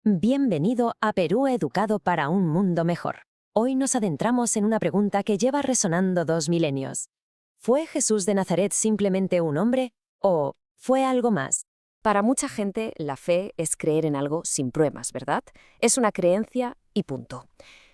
Bienvenido a Perú Educado para un Mundo Mejor. Hoy nos adentramos en una pregunta que lleva resonando 2 milenios. ¿Fue Jesús de Nazaret simplemente un hombre o fue algo más? Para mucha gente, la fe es creer en algo sin pruebas, ¿verdad? Es una creencia y punto.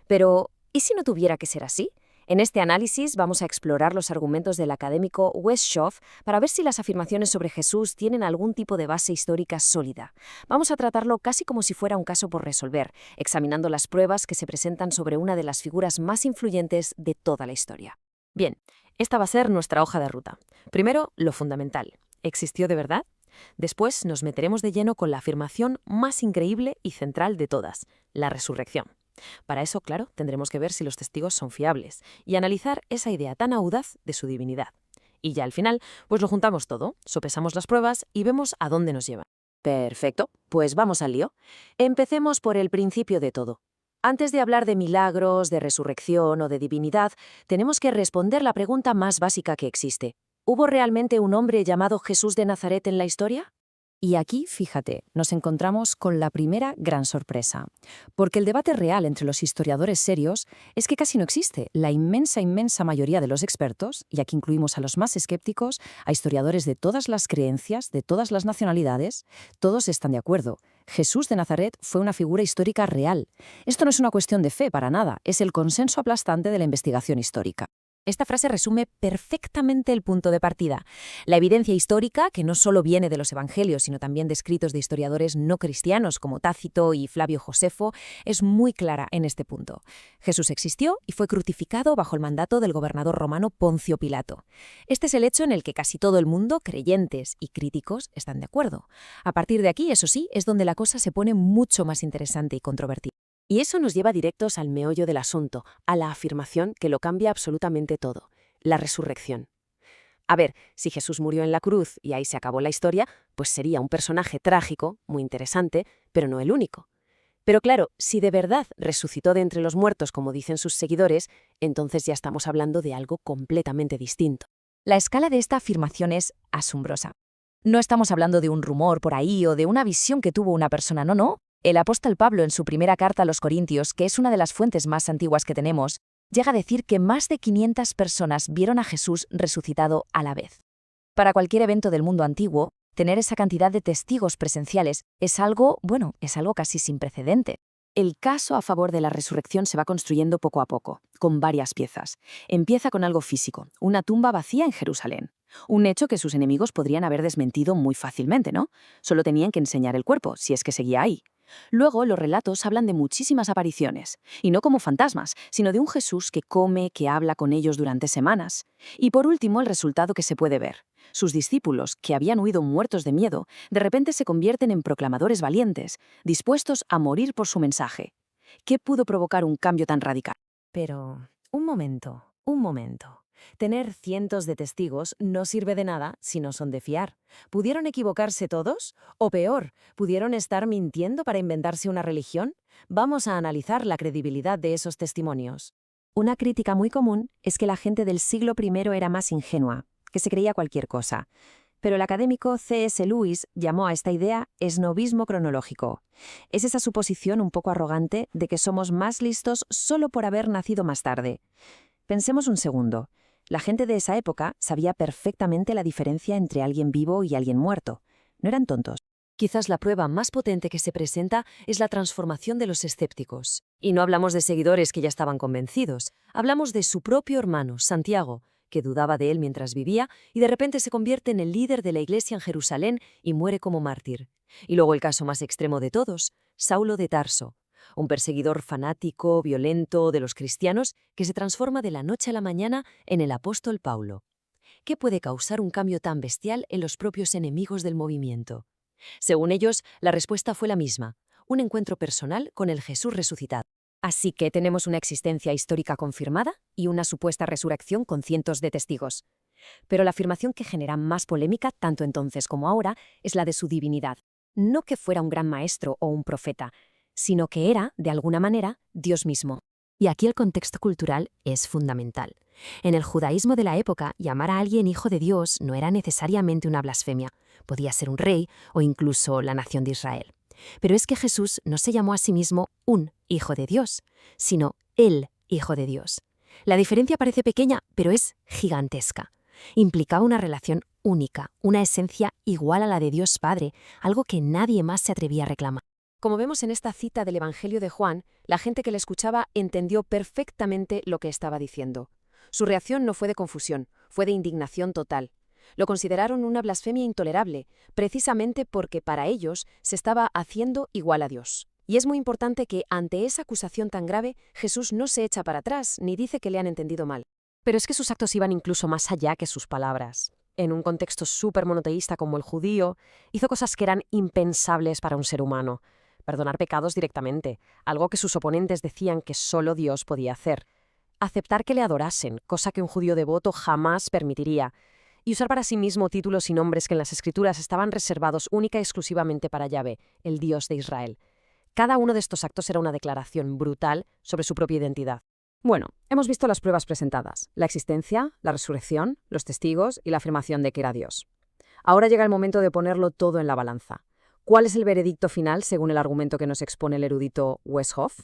Pero, ¿y si no tuviera que ser así? En este análisis vamos a explorar los argumentos del académico Westhoff para ver si las afirmaciones sobre Jesús tienen algún tipo de base histórica sólida. Vamos a tratarlo casi como si fuera un caso por resolver, examinando las pruebas que se presentan sobre una de las figuras más influyentes de toda la historia. Bien, esta va a ser nuestra hoja de ruta. Primero, lo fundamental. ¿Existió de verdad? Después nos meteremos de lleno con la afirmación más increíble y central de todas, la resurrección. Para eso, claro, tendremos que ver si los testigos son fiables y analizar esa idea tan audaz de su divinidad. Y ya al final, pues lo juntamos todo, sopesamos las pruebas y vemos a dónde nos llevan. Perfecto, pues vamos al lío. Empecemos por el principio de todo. Antes de hablar de milagros, de resurrección o de divinidad, tenemos que responder la pregunta más básica que existe. ¿Hubo realmente un hombre llamado Jesús de Nazaret en la historia? Y aquí, fíjate, nos encontramos con la primera gran sorpresa. Porque el debate real entre los historiadores serios es que casi no existe. La inmensa mayoría de los expertos, y aquí incluimos a los más escépticos, a historiadores de todas las creencias, de todas las nacionalidades, todos están de acuerdo. Jesús de Nazaret fue una figura histórica real. Esto no es una cuestión de fe para nada, es el consenso aplastante de la investigación histórica. Esta frase resume perfectamente el punto de partida. La evidencia histórica, que no solo viene de los evangelios, sino también de escritos de historiadores no cristianos como Tácito y Flavio Josefo, es muy clara en este punto. Jesús existió y fue crucificado bajo el mandato del gobernador romano Poncio Pilato. Este es el hecho en el que casi todo el mundo, creyentes y críticos, están de acuerdo. A partir de aquí, eso sí, es donde la cosa se pone mucho más interesante y controvertida. Y eso nos lleva directos al meollo del asunto, a la afirmación que lo cambia absolutamente todo, la resurrección. A ver, si Jesús murió en la cruz y ahí se acabó la historia, pues sería un personaje trágico, muy interesante, pero no el único. Pero claro, si de verdad resucitó de entre los muertos, como dicen sus seguidores, entonces ya estamos hablando de algo completamente distinto. La escala de esta afirmación es asombrosa. No estamos hablando de un rumor por ahí o de una visión que tuvo una persona, no. El apóstol Pablo, en su primera carta a los Corintios, que es una de las fuentes más antiguas que tenemos, llega a decir que más de 500 personas vieron a Jesús resucitado a la vez. Para cualquier evento del mundo antiguo, tener esa cantidad de testigos presenciales es algo casi sin precedente. El caso a favor de la resurrección se va construyendo poco a poco, con varias piezas. Empieza con algo físico, una tumba vacía en Jerusalén. Un hecho que sus enemigos podrían haber desmentido muy fácilmente, ¿no? Solo tenían que enseñar el cuerpo, si es que seguía ahí. Luego, los relatos hablan de muchísimas apariciones, y no como fantasmas, sino de un Jesús que come, que habla con ellos durante semanas. Y por último, el resultado que se puede ver. Sus discípulos, que habían huido muertos de miedo, de repente se convierten en proclamadores valientes, dispuestos a morir por su mensaje. ¿Qué pudo provocar un cambio tan radical? Pero, un momento. Tener cientos de testigos no sirve de nada si no son de fiar. ¿Pudieron equivocarse todos? O peor, ¿pudieron estar mintiendo para inventarse una religión? Vamos a analizar la credibilidad de esos testimonios. Una crítica muy común es que la gente del siglo I era más ingenua, que se creía cualquier cosa. Pero el académico C.S. Lewis llamó a esta idea esnobismo cronológico. Es esa suposición un poco arrogante de que somos más listos solo por haber nacido más tarde. Pensemos un segundo. La gente de esa época sabía perfectamente la diferencia entre alguien vivo y alguien muerto. No eran tontos. Quizás la prueba más potente que se presenta es la transformación de los escépticos. Y no hablamos de seguidores que ya estaban convencidos. Hablamos de su propio hermano, Santiago, que dudaba de él mientras vivía y de repente se convierte en el líder de la iglesia en Jerusalén y muere como mártir. Y luego el caso más extremo de todos, Saulo de Tarso, un perseguidor fanático, violento de los cristianos que se transforma de la noche a la mañana en el apóstol Paulo. ¿Qué puede causar un cambio tan bestial en los propios enemigos del movimiento? Según ellos, la respuesta fue la misma, un encuentro personal con el Jesús resucitado. Así que tenemos una existencia histórica confirmada y una supuesta resurrección con cientos de testigos. Pero la afirmación que genera más polémica, tanto entonces como ahora, es la de su divinidad. No que fuera un gran maestro o un profeta, sino que era, de alguna manera, Dios mismo. Y aquí el contexto cultural es fundamental. En el judaísmo de la época, llamar a alguien hijo de Dios no era necesariamente una blasfemia. Podía ser un rey o incluso la nación de Israel. Pero es que Jesús no se llamó a sí mismo un Hijo de Dios, sino el Hijo de Dios. La diferencia parece pequeña, pero es gigantesca. Implicaba una relación única, una esencia igual a la de Dios Padre, algo que nadie más se atrevía a reclamar. Como vemos en esta cita del Evangelio de Juan, la gente que le escuchaba entendió perfectamente lo que estaba diciendo. Su reacción no fue de confusión, fue de indignación total. Lo consideraron una blasfemia intolerable, precisamente porque para ellos se estaba haciendo igual a Dios. Y es muy importante que, ante esa acusación tan grave, Jesús no se echa para atrás ni dice que le han entendido mal. Pero es que sus actos iban incluso más allá que sus palabras. En un contexto súper monoteísta como el judío, hizo cosas que eran impensables para un ser humano. Perdonar pecados directamente, algo que sus oponentes decían que solo Dios podía hacer. Aceptar que le adorasen, cosa que un judío devoto jamás permitiría. Y usar para sí mismo títulos y nombres que en las Escrituras estaban reservados única y exclusivamente para Yahvé, el Dios de Israel. Cada uno de estos actos era una declaración brutal sobre su propia identidad. Bueno, hemos visto las pruebas presentadas, la existencia, la resurrección, los testigos y la afirmación de que era Dios. Ahora llega el momento de ponerlo todo en la balanza. ¿Cuál es el veredicto final según el argumento que nos expone el erudito Weishaupt?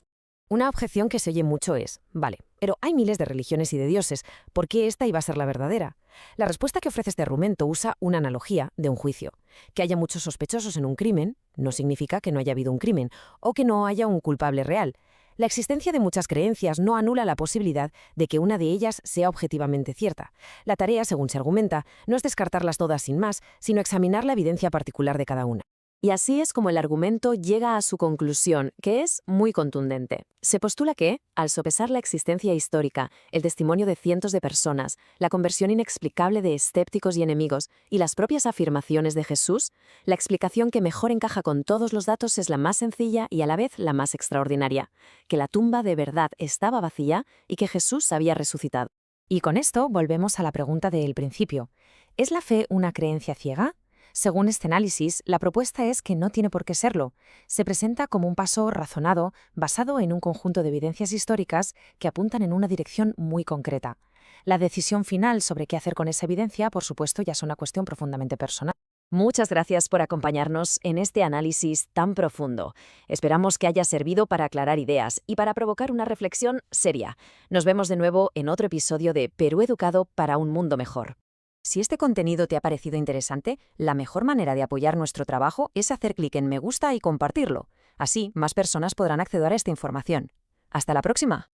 Una objeción que se oye mucho es, vale, pero hay miles de religiones y de dioses, ¿por qué esta iba a ser la verdadera? La respuesta que ofrece este argumento usa una analogía de un juicio. Que haya muchos sospechosos en un crimen no significa que no haya habido un crimen, o que no haya un culpable real. La existencia de muchas creencias no anula la posibilidad de que una de ellas sea objetivamente cierta. La tarea, según se argumenta, no es descartarlas todas sin más, sino examinar la evidencia particular de cada una. Y así es como el argumento llega a su conclusión, que es muy contundente. Se postula que, al sopesar la existencia histórica, el testimonio de cientos de personas, la conversión inexplicable de escépticos y enemigos y las propias afirmaciones de Jesús, la explicación que mejor encaja con todos los datos es la más sencilla y a la vez la más extraordinaria, que la tumba de verdad estaba vacía y que Jesús había resucitado. Y con esto volvemos a la pregunta del principio. ¿Es la fe una creencia ciega? Según este análisis, la propuesta es que no tiene por qué serlo. Se presenta como un paso razonado, basado en un conjunto de evidencias históricas que apuntan en una dirección muy concreta. La decisión final sobre qué hacer con esa evidencia, por supuesto, ya es una cuestión profundamente personal. Muchas gracias por acompañarnos en este análisis tan profundo. Esperamos que haya servido para aclarar ideas y para provocar una reflexión seria. Nos vemos de nuevo en otro episodio de Perú Educado para un Mundo Mejor. Si este contenido te ha parecido interesante, la mejor manera de apoyar nuestro trabajo es hacer clic en me gusta y compartirlo. Así, más personas podrán acceder a esta información. ¡Hasta la próxima!